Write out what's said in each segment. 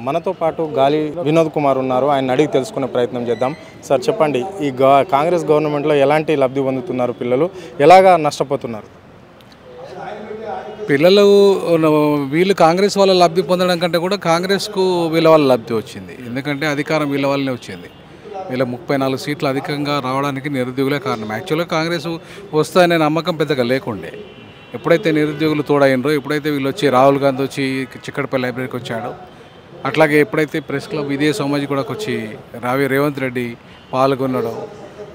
మనతో పాటు గాలి వినోద్ కుమార్ ఉన్నారు. ఆయన అడిగి తెలుసుకునే ప్రయత్నం చేద్దాం. సార్ చెప్పండి, ఈ కాంగ్రెస్ గవర్నమెంట్లో ఎలాంటి లబ్ధి పొందుతున్నారు పిల్లలు, ఎలాగా నష్టపోతున్నారు? పిల్లలు వీళ్ళు కాంగ్రెస్ వాళ్ళ లబ్ధి పొందడం కంటే కూడా కాంగ్రెస్కు వీళ్ళ వాళ్ళ లబ్ధి వచ్చింది. ఎందుకంటే అధికారం వీళ్ళ వాళ్ళనే వచ్చింది. వీళ్ళ 34 సీట్లు అధికంగా రావడానికి నిరుద్యోగులే కారణం. యాక్చువల్గా కాంగ్రెస్ వస్తాయనే నమ్మకం పెద్దగా లేకుండే. ఎప్పుడైతే నిరుద్యోగులు తోడైనరో, ఎప్పుడైతే వీళ్ళు వచ్చి రాహుల్ గాంధీ వచ్చి చిక్కడపల్లి లైబ్రరీకి వచ్చాడో, అట్లాగే ఎప్పుడైతే ప్రెస్ క్లబ్ ఇదే సమాజ్ కూడా వచ్చి రేవంత్ రెడ్డి పాల్గొన్నాడో,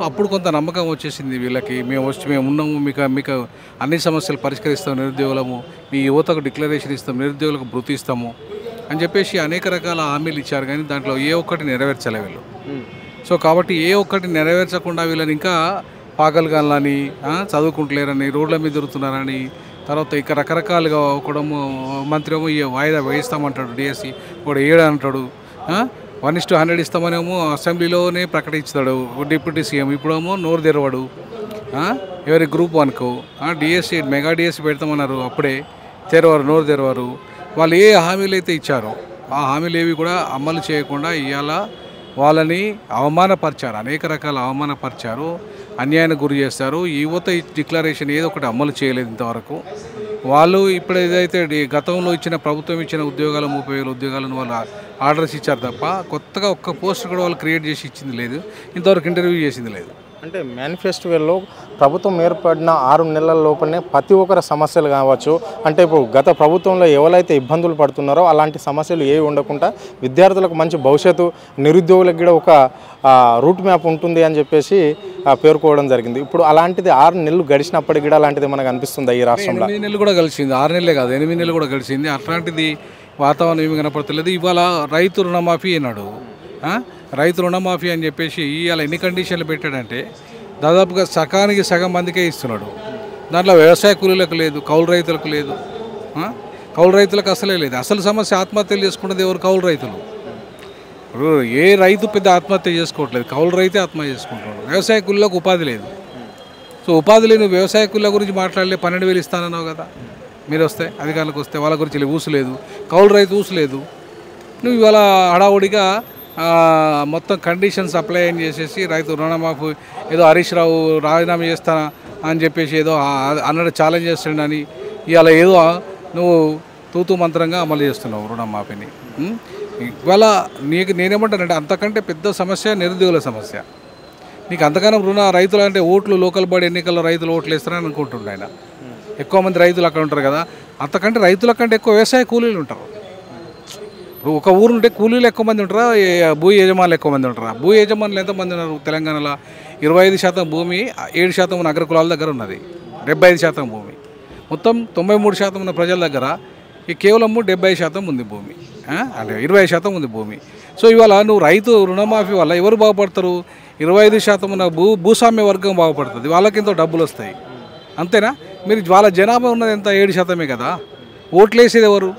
అప్పుడు కొంత నమ్మకం వచ్చేసింది వీళ్ళకి. మేము ఉన్నాము, మీకు అన్ని సమస్యలు పరిష్కరిస్తాం, నిరుద్యోగులము, మీ యువతకు డిక్లరేషన్ ఇస్తాం, నిరుద్యోగులకు భృతి ఇస్తాము అని చెప్పేసి అనేక రకాల హామీలు ఇచ్చారు. కానీ దాంట్లో ఏ ఒక్కటి నెరవేర్చలే వీళ్ళు. సో కాబట్టి ఏ ఒక్కటి నెరవేర్చకుండా వీళ్ళని ఇంకా పాగల్గాలని, చదువుకుంటలేరని, రోడ్ల మీద తిరుగుతున్నారని, తర్వాత ఇక రకరకాలుగా ఒకడు మంత్రి ఏమో వాయిదా వేయిస్తామంటాడు, డిఎస్సి ఒకడు 7 అంటాడు, 1:100 ఇస్తామనేమో అసెంబ్లీలోనే ప్రకటిస్తాడు డిప్యూటీ సీఎం. ఇప్పుడేమో నోరు తెరవాడు. ఎవరి గ్రూప్ 1కు డిఎస్సి మెగా డిఎస్సి పెడతామన్నారు, అప్పుడే నోరు తెరవారు. వాళ్ళు ఏ హామీలు అయితే ఇచ్చారో ఆ హామీలు ఏవి కూడా అమలు చేయకుండా ఇవాళ వాళ్ళని అవమానపరిచారు, అనేక రకాల అవమానపరిచారు, అన్యాయానికి గురి చేస్తారు. యువత డిక్లరేషన్ ఏదో ఒకటి అమలు చేయలేదు ఇంతవరకు. వాళ్ళు ఇప్పుడు ఏదైతే గతంలో ఇచ్చిన ప్రభుత్వం ఇచ్చిన ఉద్యోగాలు 30,000 ఉద్యోగాలను వాళ్ళు ఆర్డర్స్ ఇచ్చారు తప్ప కొత్తగా ఒక్క పోస్ట్ కూడా వాళ్ళు క్రియేట్ చేసి ఇచ్చింది లేదు, ఇంతవరకు ఇంటర్వ్యూ చేసింది లేదు. అంటే మేనిఫెస్టోలో ప్రభుత్వం ఏర్పడిన 6 నెలల లోపలనే ప్రతి ఒక్కరి సమస్యలు కావచ్చు, అంటే ఇప్పుడు గత ప్రభుత్వంలో ఎవరైతే ఇబ్బందులు పడుతున్నారో అలాంటి సమస్యలు ఏవి ఉండకుండా విద్యార్థులకు మంచి భవిష్యత్తు, నిరుద్యోగులకు కూడా ఒక రూట్ మ్యాప్ ఉంటుంది అని చెప్పేసి పేర్కోవడం జరిగింది. ఇప్పుడు అలాంటిది 6 నెలలు గడిచినప్పటికీ కూడా అలాంటిది మనకు అనిపిస్తుంది ఈ రాష్ట్రంలో. 8 నెలలు కూడా గడిచింది, 6 నెలలే కాదు 8 నెలలు కూడా గడిచింది. అట్లాంటిది వాతావరణం ఏమి కనపడతలేదు. ఇవాళ రైతు రుణమాఫీ అన్నాడు, రైతు రుణమాఫీ అని చెప్పేసి ఇవాళ ఎన్ని కండిషన్లు పెట్టాడంటే దాదాపుగా సగానికి సగం మందికే ఇస్తున్నాడు. దాంట్లో వ్యవసాయ కూలీలకు లేదు, కౌలు రైతులకు లేదు, కౌలు రైతులకు అసలే లేదు. అసలు సమస్య ఆత్మహత్యలు చేసుకున్నది ఎవరు? కౌలు రైతులు. ఏ రైతు పెద్ద ఆత్మహత్య చేసుకోవట్లేదు, కౌలు రైతే ఆత్మహత్య చేసుకుంటున్నాడు. వ్యవసాయ కూలీలకు ఉపాధి లేదు. సో ఉపాధి లేని వ్యవసాయ కూలీల గురించి మాట్లాడలే. 12,000 ఇస్తానన్నావు కదా, మీరు వస్తే అధికారులకు వస్తే వాళ్ళ గురించి ఊసు లేదు, కౌలు రైతు ఊసు లేదు. నువ్వు ఇవాళ హడావుడిగా మొత్తం కండిషన్స్ అప్లై చేసేసి రైతు రుణమాఫీ ఏదో హరీష్ రావు రాజీనామా చేస్తానా అని చెప్పేసి ఏదో అన్నడు ఛాలెంజ్ చేస్తుండని ఇవాళ ఏదో నువ్వు తూతూ మంత్రంగా అమలు చేస్తున్నావు రుణమాఫీని. ఇవాళ నేనేమంటానంటే అంతకంటే పెద్ద సమస్య నిరుద్యోగుల సమస్య. నీకు అంతగానో రైతులు అంటే ఓట్లు లోకల్ బాడీ ఎన్నికల్లో రైతులు ఓట్లు వేస్తారని అనుకుంటుండే ఆయన. ఎక్కువ మంది రైతులు అక్కడ ఉంటారు కదా, అంతకంటే రైతుల కంటే ఎక్కువ వ్యవసాయ కూలీలు ఉంటారు. ఇప్పుడు ఒక ఊరు ఉంటే కూలీలు ఎక్కువ మంది ఉంటారా, భూ యజమానులు ఎక్కువ మంది ఉంటారా? భూ యజమానులు ఎంతమంది ఉన్నారు తెలంగాణలో? 25% భూమి 7% ఉన్న అగ్రకులాల దగ్గర ఉన్నది, 75% భూమి. మొత్తం 93% ఉన్న ప్రజల దగ్గర ఈ కేవలము 70% ఉంది భూమి, అంటే 20% ఉంది భూమి. సో ఇవాళ నువ్వు రైతు రుణమాఫీ వల్ల ఎవరు బాగుపడతారు? 25% ఉన్న భూస్వామ్య వర్గం బాగుపడుతుంది, వాళ్ళకి ఎంతో డబ్బులు వస్తాయి, అంతేనా? మీరు వాళ్ళ జనాభా ఉన్నది ఎంత? 7% కదా. ఓట్లు వేసేది ఎవరు?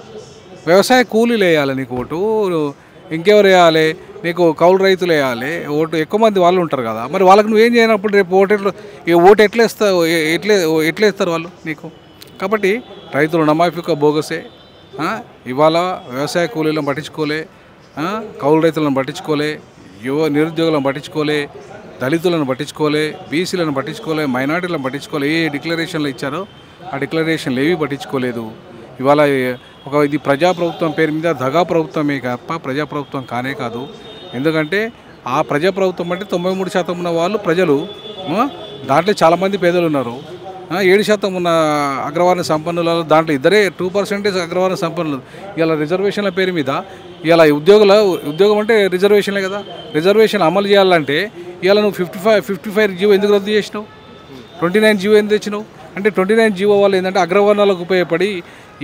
వ్యవసాయ కూలీలు వేయాలి నీకు ఓటు, ఇంకెవరు వేయాలి నీకు? కౌలు రైతులు వేయాలి ఓటు. ఎక్కువ మంది వాళ్ళు ఉంటారు కదా, మరి వాళ్ళకి నువ్వేం చేయనప్పుడు రేపు ఓటు ఎట్లా వేస్తారు వాళ్ళు నీకు? కాబట్టి రైతులు రుణమాఫీ ఒక బోగసే. ఇవాళ వ్యవసాయ కూలీలను పట్టించుకోలే, కౌలు రైతులను పట్టించుకోలే, నిరుద్యోగులను పట్టించుకోలే, దళితులను పట్టించుకోలే, బీసీలను పట్టించుకోలే, మైనార్టీలను పట్టించుకోలే. ఏ డిక్లరేషన్లు ఇచ్చారో ఆ డిక్లరేషన్లు ఏవి పట్టించుకోలేదు. ఇవాళ ఇది ప్రజాప్రభుత్వం పేరు మీద దగా ప్రభుత్వమే తప్ప ప్రజాప్రభుత్వం కానే కాదు. ఎందుకంటే ఆ ప్రజాప్రభుత్వం అంటే 93% ఉన్న వాళ్ళు ప్రజలు, దాంట్లో చాలామంది పేదలు ఉన్నారు. 7% ఉన్న అగ్రవర్ణ సంపన్నులలో దాంట్లో 2% అగ్రవర్ణ సంపన్నులు. ఇలా రిజర్వేషన్ల పేరు మీద ఇలా ఉద్యోగం అంటే రిజర్వేషన్లే కదా. రిజర్వేషన్ అమలు చేయాలంటే ఇలా నువ్వు 55 జీవో ఎందుకు రద్దు చేసినావు? 29 జీవో ఎందుకు తెచ్చినావు? అంటే 29 జీవో వాళ్ళు ఏంటంటే అగ్రవర్ణాలకు ఉపయోగపడి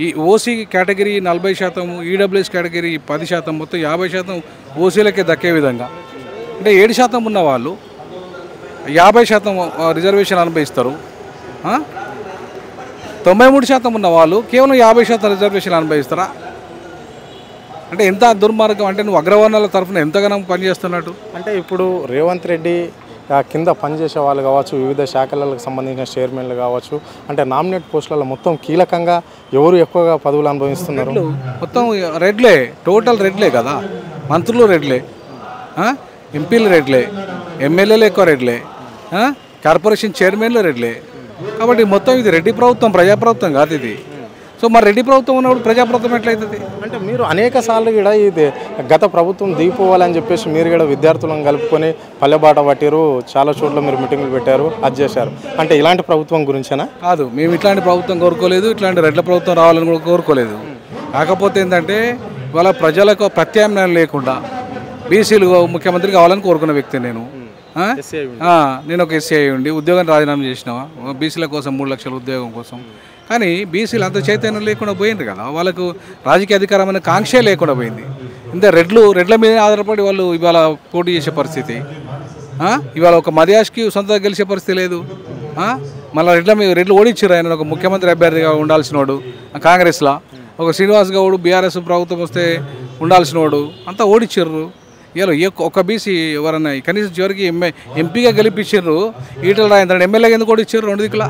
ఈ ఓసీ కేటగిరీ 40%, ఈడబ్ల్యూఎస్ కేటగిరీ 10%, మొత్తం 50% ఓసీలకే దక్కే విధంగా. అంటే 7% ఉన్న వాళ్ళు 50% రిజర్వేషన్ అనుభవిస్తారు. 93% ఉన్న వాళ్ళు కేవలం 50% రిజర్వేషన్ అనుభవిస్తారా? అంటే ఎంత దుర్మార్గం! అంటే నువ్వు అగ్రవర్ణాల తరఫున ఎంతగానో పనిచేస్తున్నట్టు. అంటే ఇప్పుడు రేవంత్ రెడ్డి కింద పనిచేసే వాళ్ళు కావచ్చు, వివిధ శాఖలకు సంబంధించిన చైర్మన్లు కావచ్చు, అంటే నామినేట్ పోస్టులలో మొత్తం కీలకంగా ఎవరు ఎక్కువగా పదవులు అనుభవిస్తున్నారు? మొత్తం రెడ్లే, టోటల్ రెడ్లే కదా. మంత్రులు రెడ్లే, ఎంపీలు రెడ్లే, ఎమ్మెల్యేలు ఎక్కువ రెడ్లే, కార్పొరేషన్ చైర్మన్లు రెడ్లే. కాబట్టి మొత్తం ఇది రెడ్డి ప్రభుత్వం, ప్రజాప్రభుత్వం కాదు ఇది. సో మరి రెడ్డి ప్రభుత్వం ఉన్నప్పుడు ప్రజాప్రభుత్వం ఎట్లయితుంది? అంటే మీరు అనేక సార్లు కూడా ఇది గత ప్రభుత్వం దిగిపోవాలని చెప్పేసి మీరు కూడా విద్యార్థులను కలుపుకొని పల్లెబాట పట్టారు, చాలా చోట్ల మీరు మీటింగ్లు పెట్టారు, అది చేశారు. అంటే ఇలాంటి ప్రభుత్వం గురించేనా? కాదు, మేము ఇట్లాంటి ప్రభుత్వం కోరుకోలేదు, ఇట్లాంటి రెడ్ల ప్రభుత్వం రావాలని కూడా కోరుకోలేదు. కాకపోతే ఏంటంటే ఇవాళ ప్రజలకు ప్రత్యామ్నాయం లేకుండా బీసీలు ముఖ్యమంత్రి కావాలని కోరుకున్న వ్యక్తి నేను. నేను ఒక ఎస్సీ ఉండి ఉద్యోగాన్ని రాజీనామా చేసిన బీసీల కోసం 3 లక్షల ఉద్యోగం కోసం. కానీ బీసీలు అంత చైతన్యం లేకుండా పోయింది కదా, వాళ్ళకు రాజకీయ అధికారమైన కాంక్షే లేకుండా పోయింది. ఇంత రెడ్ల మీద ఆధారపడి వాళ్ళు ఇవాళ పోటీ చేసే పరిస్థితి. ఇవాళ ఒక మధ్యాష్కి సొంతంగా గెలిచే పరిస్థితి లేదు. మళ్ళీ రెడ్లు ఓడించారు. ఆయన ఒక ముఖ్యమంత్రి అభ్యర్థిగా ఉండాల్సిన వాడు కాంగ్రెస్లో, ఒక శ్రీనివాస్ గౌడ్ బీఆర్ఎస్ ప్రభుత్వం వస్తే ఉండాల్సిన వాడు, అంతా ఓడించారు. ఇలా ఒక బీసీ ఎవరన్నా కనీసం చివరికి ఎంపీగా గెలిపించారు. ఈటల రాజేంద్ర ఎమ్మెల్యేగా ఎందుకు ఓడించారు? 2 దిక్కులా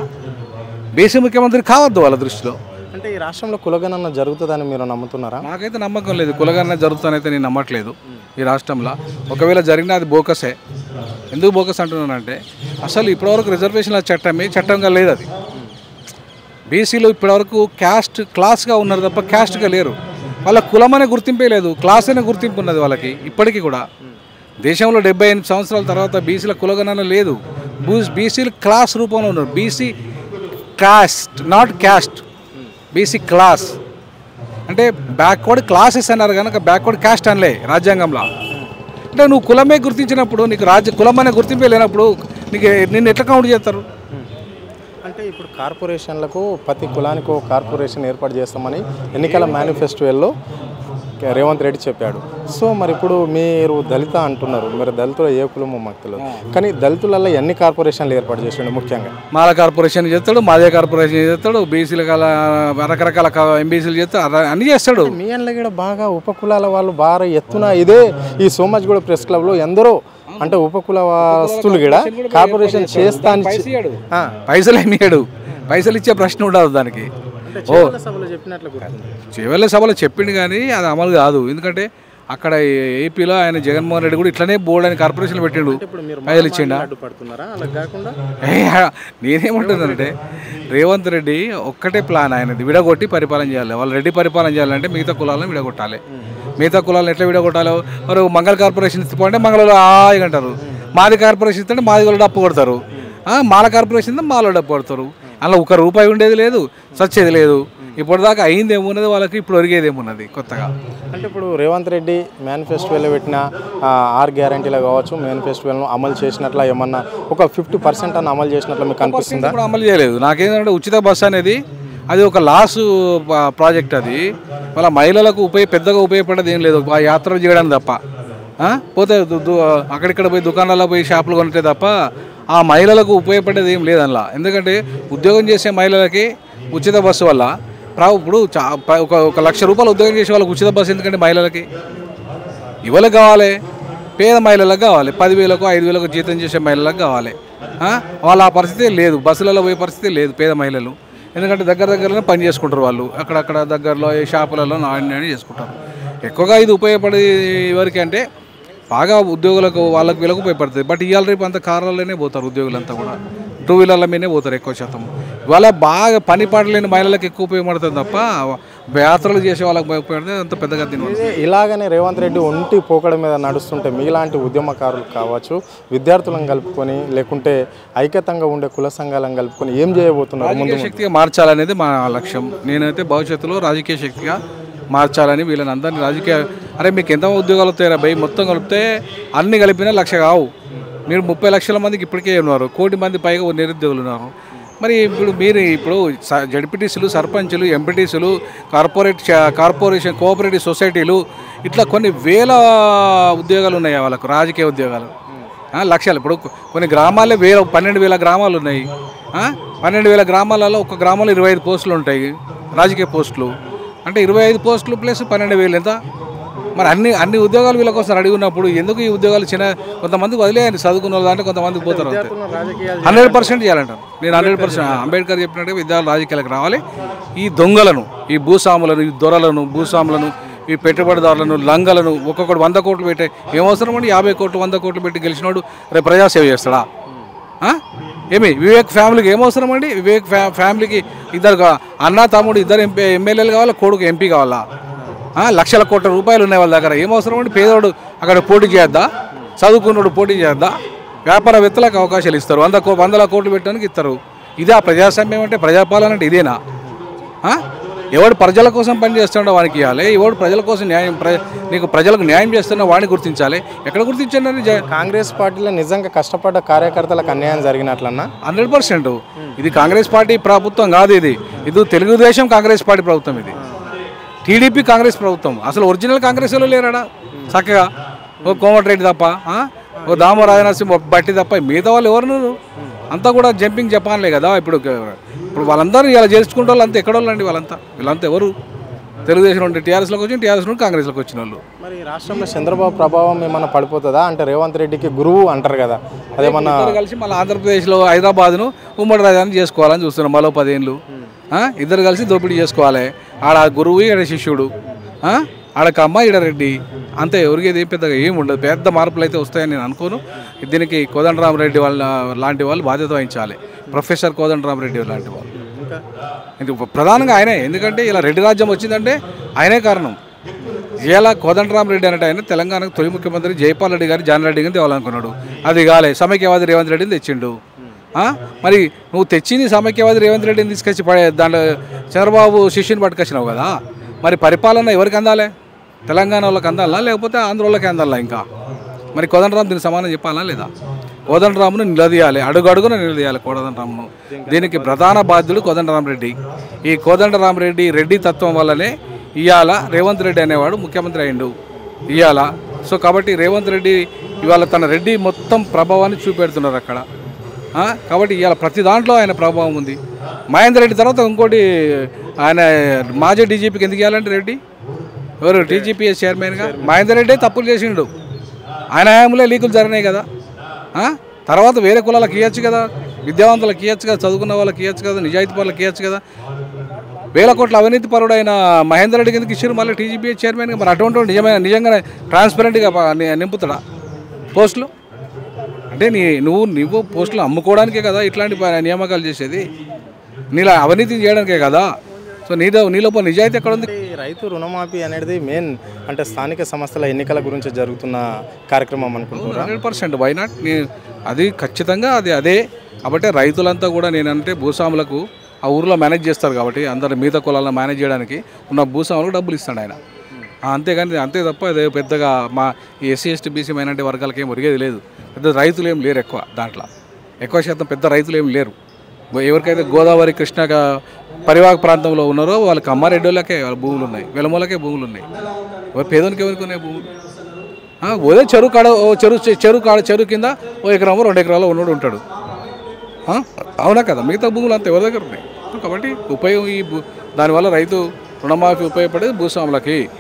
బీసీ ముఖ్యమంత్రి కావద్దు వాళ్ళ దృష్టిలో. అంటే ఈ రాష్ట్రంలో కులగణన జరుగుతుందని మీరు నమ్ముతున్నారా? నాకైతే నమ్మకం లేదు. కులగణన జరుగుతుందనైతే నేను నమ్మట్లేదు ఈ రాష్ట్రంలో. ఒకవేళ జరిగినా అది బోకసే. ఎందుకు బోకస్ అంటున్నానంటే అసలు ఇప్పటివరకు రిజర్వేషన్ల చట్టంగా లేదు అది. బీసీలు ఇప్పటివరకు క్లాస్గా ఉన్నారు తప్ప క్యాస్ట్గా లేరు. వాళ్ళ కులం అనే గుర్తింపే లేదు, క్లాస్ అనే గుర్తింపు ఉన్నది వాళ్ళకి ఇప్పటికీ కూడా. దేశంలో 78 సంవత్సరాల తర్వాత బీసీల కులగణన లేదు. బీసీలు క్లాస్ రూపంలో ఉన్నారు. BC cost, not caste. BC class అంటే బ్యాక్వర్డ్ క్లాసెస్ అన్నారు కనుక బ్యాక్వర్డ్ క్యాస్ట్ అనలే రాజ్యాంగంలో. అంటే నువ్వు కులమే గుర్తించినప్పుడు నీకు కులం అనే గుర్తింపే లేనప్పుడు నిన్ను ఎట్లా కౌంట్ చేస్తారు? అంటే ఇప్పుడు కార్పొరేషన్లకు ప్రతి కులానికి ఒక కార్పొరేషన్ ఏర్పాటు చేస్తామని ఎన్నికల మేనిఫెస్టోలో రేవంత్ రెడ్డి చెప్పాడు. సో మరి ఇప్పుడు మీరు దళిత అంటున్నారు, మరి దళితులు ఏ కులమో మాకు తెలియదు, కానీ దళితులలో ఎన్ని కార్పొరేషన్లు ఏర్పాటు చేసిండు? ముఖ్యంగా మాల కార్పొరేషన్ చేస్తాడు, మాదే కార్పొరేషన్ చేస్తాడు, బీసీల రకరకాల ఎంబీసీలు చేస్తాడు, అన్నీ చేస్తాడు. మీ అందులో కూడా బాగా ఉపకులాల వాళ్ళు బాగా ఎత్తున ఇదే ఈ సోమాజిగూడ ప్రెస్ క్లబ్లో ఎందరో అంటే ఉపకుల వస్తువులు కూడా కార్పొరేషన్ చేస్తా అని పైసలు ఏమియాడు, పైసలు ఇచ్చే ప్రశ్న ఉండదు దానికి. చివరి సభలో చెప్పిండు కానీ అది అమలు కాదు. ఎందుకంటే అక్కడ ఏపీలో ఆయన జగన్మోహన్ రెడ్డి కూడా ఇట్లనే బోర్డు అని కార్పొరేషన్లు పెట్టిండు, పైసలు ఇచ్చిండా? నేనేమంటున్నానంటే రేవంత్ రెడ్డి ఒక్కటే ప్లాన్ ఆయనది, విడగొట్టి పరిపాలన చేయాలి. వాళ్ళు రెడ్డి పరిపాలన చేయాలంటే మిగతా కులాలను విడగొట్టాలి. మిగతా కులాలను ఎట్లా విడగొట్టాలో మరి మంగళ కార్పొరేషన్ ఇస్తే మంగళలో హాయిగా అంటారు, మాది కార్పొరేషన్ ఇస్తే మాది వాళ్ళు డప్పు కొడతారు, మాల కార్పొరేషన్ ఇస్తే మాలో డప్పు కొడతారు. అలా ₹1 ఉండేది లేదు, సచ్చేది లేదు. ఇప్పటిదాకా అయింది ఏమున్నది వాళ్ళకి, ఇప్పుడు ఒరిగేది ఏమున్నది కొత్తగా? అంటే ఇప్పుడు రేవంత్ రెడ్డి మేనిఫెస్టోలో పెట్టిన 6 గ్యారంటీలు కావచ్చు, మేనిఫెస్టోలను అమలు చేసినట్ల ఏమన్నా ఒక 50% అని అమలు చేసినట్లు మీకు అనిపిస్తుందా? ఇప్పుడు అమలు చేయలేదు. నాకేంటంటే ఉచిత బస్సు అనేది అది ఒక లాస్ ప్రాజెక్ట్. అది వాళ్ళ మహిళలకు పెద్దగా ఉపయోగపడేది ఏం లేదు, ఆ యాత్రలు చేయడానికి తప్ప. పోతే అక్కడిక్కడ పోయి దుకాణాల్లో పోయి షాపులు కొనితే తప్ప ఆ మహిళలకు ఉపయోగపడేది ఏం లేదు అందులో. ఎందుకంటే ఉద్యోగం చేసే మహిళలకి ఉచిత బస్సు వల్ల ఇప్పుడు ఒక ₹1,00,000 ఉద్యోగం చేసే వాళ్ళకి ఉచిత బస్సు ఎందుకంటే మహిళలకి ఇవ్వలకు కావాలి, పేద మహిళలకు కావాలి, 10,000 5,000 జీతం చేసే మహిళలకు కావాలి. వాళ్ళ ఆ పరిస్థితి లేదు, బస్సులలో పోయే పరిస్థితి లేదు పేద మహిళలు. ఎందుకంటే దగ్గరలోనే పని చేసుకుంటారు వాళ్ళు, అక్కడక్కడ దగ్గరలో ఏ షాపులలో నాణ్యాన్ని చేసుకుంటారు. ఎక్కువగా ఇది ఉపయోగపడేది ఎవరికి అంటే బాగా ఉద్యోగులకు వాళ్ళకి వీళ్ళకు ఉపయోగపడుతుంది. బట్ ఇవాళ రేపు అంతా కార్లలోనే పోతారు ఉద్యోగులంతా కూడా, 2 వీలర్ల మీదనే పోతారు ఎక్కువ శాతం. ఇవాళ బాగా పని పాటలేని మహిళలకు ఎక్కువ ఉపయోగపడుతుంది తప్ప యాత్రలు చేసే వాళ్ళకి ఉపయోగపడితే అంత పెద్దగా తినదు. ఇలాగనే రేవంత్ రెడ్డి ఒంటి పోకడ మీద నడుస్తుంటే మీలాంటి ఉద్యమకారులు కావచ్చు, విద్యార్థులను కలుపుకొని లేకుంటే ఐక్యతంగా ఉండే కుల సంఘాలను కలుపుకొని ఏం చేయబోతున్నారు? రాజకీయ శక్తిగా మార్చాలనేది మా లక్ష్యం. నేనైతే భవిష్యత్తులో రాజకీయ శక్తిగా మార్చాలని వీళ్ళని అందరినీ రాజకీయ మీకు ఎంత ఉద్యోగాలు వస్తాయి భయ్, మొత్తం కలిపితే అన్ని కలిపినా 1,00,000 కావు. మీరు 30 లక్షల మందికి ఇప్పటికే ఉన్నారు, 1 కోటి మంది పైగా నిరుద్యోగులు ఉన్నారు. మరి ఇప్పుడు జడ్పీటీసీలు, సర్పంచులు, ఎంపీటీసీలు, కార్పొరేషన్ కోఆపరేటివ్ సొసైటీలు ఇట్లా కొన్ని వేల ఉద్యోగాలు ఉన్నాయి వాళ్ళకు, రాజకీయ ఉద్యోగాలు లక్షలు. ఇప్పుడు కొన్ని గ్రామాలే 12,000 గ్రామాలు ఉన్నాయి. 12,000 గ్రామాలలో ఒక గ్రామంలో 25 పోస్టులు ఉంటాయి రాజకీయ పోస్టులు. అంటే 25 పోస్టులు ప్లస్ 12,000 ఎంత? మరి అన్ని ఉద్యోగాలు వీళ్ళ కోసం రెడీ ఉన్నప్పుడు ఎందుకు ఈ ఉద్యోగాలు కొంతమందికి వదిలేయండి, చదువుకున్న వాళ్ళు అంటే కొంతమందికి పోతారు అంతే. 100% చేయాలంటారు నేను. 100% అంబేద్కర్ చెప్పినట్టుగా విద్యార్థులు రాజకీయాలకు రావాలి. ఈ దొంగలను, ఈ భూస్వాములను, ఈ దొరలను, భూస్వాములను, ఈ పెట్టుబడిదారులను, లంగలను ఒక్కొక్కటి 100 కోట్లు పెట్టే ఏమవసరం అండి? 50 కోట్లు 100 కోట్లు పెట్టి గెలిచినోడు రేపు ప్రజాసేవ చేస్తాడా? ఏమి వివేక్ ఫ్యామిలీకి ఏమవసరం అండి? వివేక్ ఫ్యామిలీకి ఇద్దరు అన్న తమ్ముడు ఇద్దరు ఎమ్మెల్యేలు కావాలా, కొడుకు ఎంపీ కావాలా? లక్షల కోట్ల రూపాయలు ఉన్నాయి వాళ్ళ దగ్గర. ఏమవసరం అండి? పేదోడు అక్కడ పోటీ చేయొద్దా? చదువుకున్నాడు పోటీ చేయొద్దా? వ్యాపారవేత్తలకు అవకాశాలు ఇస్తారు, 100 కోట్లు పెట్టడానికి ఇస్తారు. ఇదే ప్రజాస్వామ్యం అంటే? ప్రజాపాలన అంటే ఇదేనా? ఎవడు ప్రజల కోసం పనిచేస్తున్నాడో వానికి ఇవ్వాలి, ఎవడు ప్రజల కోసం నీకు ప్రజలకు న్యాయం చేస్తున్నా వాడిని గుర్తించాలి. ఎక్కడ గుర్తించండి? కాంగ్రెస్ పార్టీలో నిజంగా కష్టపడ్డ కార్యకర్తలకు అన్యాయం జరిగినట్లన్నా 100%. ఇది కాంగ్రెస్ పార్టీ ప్రభుత్వం కాదు, ఇది తెలుగుదేశం కాంగ్రెస్ పార్టీ ప్రభుత్వం, ఇది టీడీపీ కాంగ్రెస్ ప్రభుత్వం. అసలు ఒరిజినల్ కాంగ్రెస్లో లేరాడా చక్కగా? ఓ కోమటిరెడ్డి తప్ప, ఓ దామో రాజనరసింహ బట్టి తప్ప మిగతా వాళ్ళు ఎవరు? అంతా కూడా జంపింగ్ జపాన్లే కదా. ఇప్పుడు వాళ్ళందరూ ఇలా చేసుకుంటే వాళ్ళు అంతా ఎక్కడోళ్ళు అండి? వీళ్ళంతా ఎవరు? తెలుగుదేశం నుండి టీఆర్ఎస్లోకి వచ్చి, టీఆర్ఎస్ నుండి కాంగ్రెస్లోకి వచ్చిన వాళ్ళు. మరి రాష్ట్రంలో చంద్రబాబు ప్రభావం ఏమన్నా పడిపోతుందా? అంటే రేవంత్ రెడ్డికి గురువు అంటారు కదా, అదేమన్నా కలిసి మళ్ళీ ఆంధ్రప్రదేశ్లో హైదరాబాద్ను ఉమ్మడి రాజధాని చేసుకోవాలని చూస్తున్నాం. మరో 10 ఏళ్ళు ఇద్దరు కలిసి దోపిడీ చేసుకోవాలి. ఆడ గురువు, ఈడ శిష్యుడు, ఆడక అమ్మ, ఈడ రెడ్డి, అంతే. ఎవరికి పెద్దగా ఏమి ఉండదు. పెద్ద మార్పులు అయితే వస్తాయని నేను అనుకోను. దీనికి కోదండరామరెడ్డి లాంటి వాళ్ళు బాధ్యత వహించాలి. ప్రొఫెసర్ కోదండరామరెడ్డి లాంటి వాళ్ళు. ఇది ప్రధానంగా ఆయనే. ఎందుకంటే ఇలా రెడ్డి రాజ్యం వచ్చిందంటే ఆయనే కారణం. ఇలా కోదండరామరెడ్డి అంటే ఆయన తెలంగాణకు తొలి ముఖ్యమంత్రి జైపాల్ రెడ్డి గారు జాన్ రెడ్డి గారిని తేవాలనుకున్నాడు. అది కాలే, సమైక్యవాది రేవంత్ రెడ్డిని తెచ్చిండు. మరి నువ్వు తెచ్చింది సమైక్యవాది రేవంత్ రెడ్డిని తీసుకొచ్చి దాంట్లో చంద్రబాబు శిష్యుని పట్టుకొచ్చినావు కదా. మరి పరిపాలన ఎవరికి అందాలి? తెలంగాణ వాళ్ళకి అందాలా, లేకపోతే ఆంధ్ర వాళ్ళకి అందాలా? ఇంకా మరి కోదండరాం దీనికి సమానం చెప్పాలా లేదా? కోదండరామును నిలదీయాలి, అడుగడుగున నిలదీయాలి కోదండరామును. దీనికి ప్రధాన బాధ్యుడు కోదండరామరెడ్డి. ఈ కోదండరామరెడ్డి రెడ్డి తత్వం వల్లనే ఇవాళ రేవంత్ రెడ్డి అనేవాడు ముఖ్యమంత్రి అయిండు ఇవాళ. సో కాబట్టి రేవంత్ రెడ్డి ఇవాళ తన రెడ్డి మొత్తం ప్రభావాన్ని చూపెడుతున్నారు అక్కడ. కాబట్టి ఇవాళ ప్రతి దాంట్లో ఆయన ప్రభావం ఉంది. మహేందర్ రెడ్డి తర్వాత ఇంకోటి ఆయన మాజీ డీజీపీకి ఎందుకు ఇవ్వాలంటే రెడ్డి ఎవరు? టీజీపీఎస్ చైర్మన్గా మహేందర్ రెడ్డి తప్పులు చేసిండు. ఆయన హయాంలో లీకులు జరిగినాయి కదా. తర్వాత వేరే కులాలకు ఇవ్వచ్చు కదా, విద్యావంతులకు ఇవ్వచ్చు కదా, చదువుకున్న వాళ్ళకి ఇవ్వచ్చు కదా, నిజాయితీ పరులకు ఇవ్వచ్చు కదా. 1000 కోట్ల అవినీతి పరుడైన మహేందర్ రెడ్డికి ఎందుకు ఇచ్చారు మళ్ళీ టీజీపీఎస్ చైర్మన్గా? మరి అటువంటి నిజంగానే ట్రాన్స్పరెంట్గా నింపుతాడా పోస్టులు? అంటే నువ్వు పోస్టులు అమ్ముకోవడానికే కదా ఇట్లాంటి నియామకాలు చేసేది, నీలా అవినీతి చేయడానికే కదా. సో నీలోపల నిజాయితీ ఎక్కడ ఉంది? రైతు రుణమాఫీ అనేది మెయిన్ అంటే స్థానిక సంస్థల ఎన్నికల గురించి జరుగుతున్న కార్యక్రమం అనుకుంటున్నాను. 100% వై నాట్? అది ఖచ్చితంగా అదే. కాబట్టి రైతులంతా కూడా నేనంటే భూస్వాములకు ఆ ఊర్లో మేనేజ్ చేస్తారు కాబట్టి అందరు మిగతా కులాలను మేనేజ్ చేయడానికి ఉన్న భూస్వాములకు డబ్బులు ఇస్తాడు ఆయన. అంతేగాని అంతే తప్ప అదే పెద్దగా మా ఎస్సీ ఎస్టీ బీసీ మైనారిటీ వర్గాలకు ఏం ఒరిగేది లేదు. పెద్ద రైతులు ఏం లేరు, ఎక్కువ శాతం పెద్ద రైతులు ఏం లేరు. ఎవరికైతే గోదావరి కృష్ణ పరివాహక ప్రాంతంలో ఉన్నారో వాళ్ళకి అమ్మారెడ్డిలకే వాళ్ళ భూములు ఉన్నాయి, వెలమూలకే భూములు ఉన్నాయి. పేదోనికి ఎవరికి ఉన్నాయి భూములు? ఓదే చెరువు కింద 1 ఎకరమో 2 ఎకరాలు ఉన్నోడు ఉంటాడు. అవునా కదా? మిగతా భూములు అంతా ఎవరి దగ్గర ఉన్నాయి. కాబట్టి దానివల్ల రైతు రుణమాఫీ ఉపయోగపడేది భూస్వాములకి.